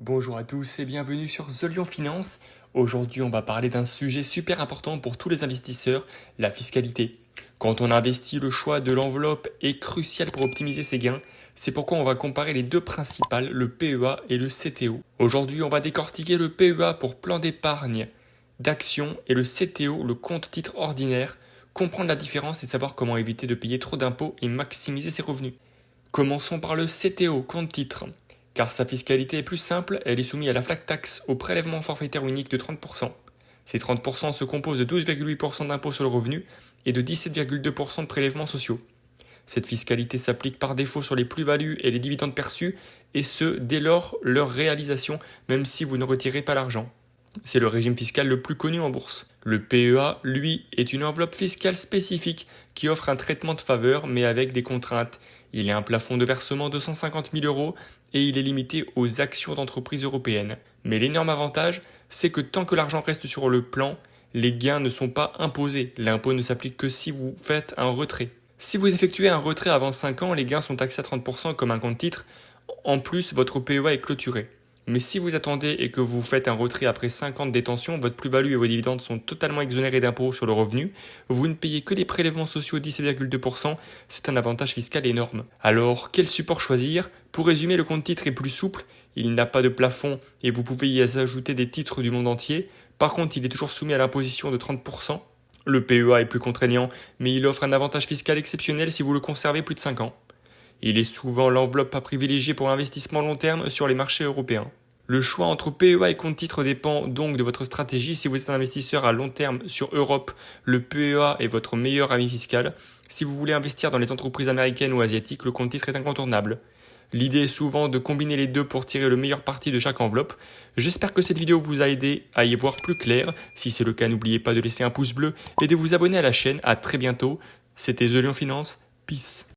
Bonjour à tous et bienvenue sur The Lion Finance. Aujourd'hui, on va parler d'un sujet super important pour tous les investisseurs, la fiscalité. Quand on investit, le choix de l'enveloppe est crucial pour optimiser ses gains. C'est pourquoi on va comparer les deux principales, le PEA et le CTO. Aujourd'hui, on va décortiquer le PEA pour plan d'épargne d'action et le CTO, le compte titre ordinaire, comprendre la différence et savoir comment éviter de payer trop d'impôts et maximiser ses revenus. Commençons par le CTO, compte titre. Car sa fiscalité est plus simple, elle est soumise à la flat tax au prélèvement forfaitaire unique de 30%. Ces 30% se composent de 12,8% d'impôt sur le revenu et de 17,2% de prélèvements sociaux. Cette fiscalité s'applique par défaut sur les plus-values et les dividendes perçus, et ce, dès lors leur réalisation, même si vous ne retirez pas l'argent. C'est le régime fiscal le plus connu en bourse. Le PEA, lui, est une enveloppe fiscale spécifique qui offre un traitement de faveur mais avec des contraintes. Il y a un plafond de versement de 150 000 euros et il est limité aux actions d'entreprises européennes. Mais l'énorme avantage, c'est que tant que l'argent reste sur le plan, les gains ne sont pas imposés. L'impôt ne s'applique que si vous faites un retrait. Si vous effectuez un retrait avant 5 ans, les gains sont taxés à 30% comme un compte titre. En plus, votre PEA est clôturé. Mais si vous attendez et que vous faites un retrait après 5 ans de détention, votre plus-value et vos dividendes sont totalement exonérés d'impôts sur le revenu, vous ne payez que les prélèvements sociaux 17,2%, c'est un avantage fiscal énorme. Alors, quel support choisir? Pour résumer, le compte titre est plus souple, il n'a pas de plafond et vous pouvez y ajouter des titres du monde entier. Par contre, il est toujours soumis à l'imposition de 30%. Le PEA est plus contraignant, mais il offre un avantage fiscal exceptionnel si vous le conservez plus de 5 ans. Il est souvent l'enveloppe à privilégier pour l'investissement long terme sur les marchés européens. Le choix entre PEA et compte titre dépend donc de votre stratégie. Si vous êtes un investisseur à long terme sur Europe, le PEA est votre meilleur ami fiscal. Si vous voulez investir dans les entreprises américaines ou asiatiques, le compte titre est incontournable. L'idée est souvent de combiner les deux pour tirer le meilleur parti de chaque enveloppe. J'espère que cette vidéo vous a aidé à y voir plus clair. Si c'est le cas, n'oubliez pas de laisser un pouce bleu et de vous abonner à la chaîne. À très bientôt. C'était The Lion Finance. Peace.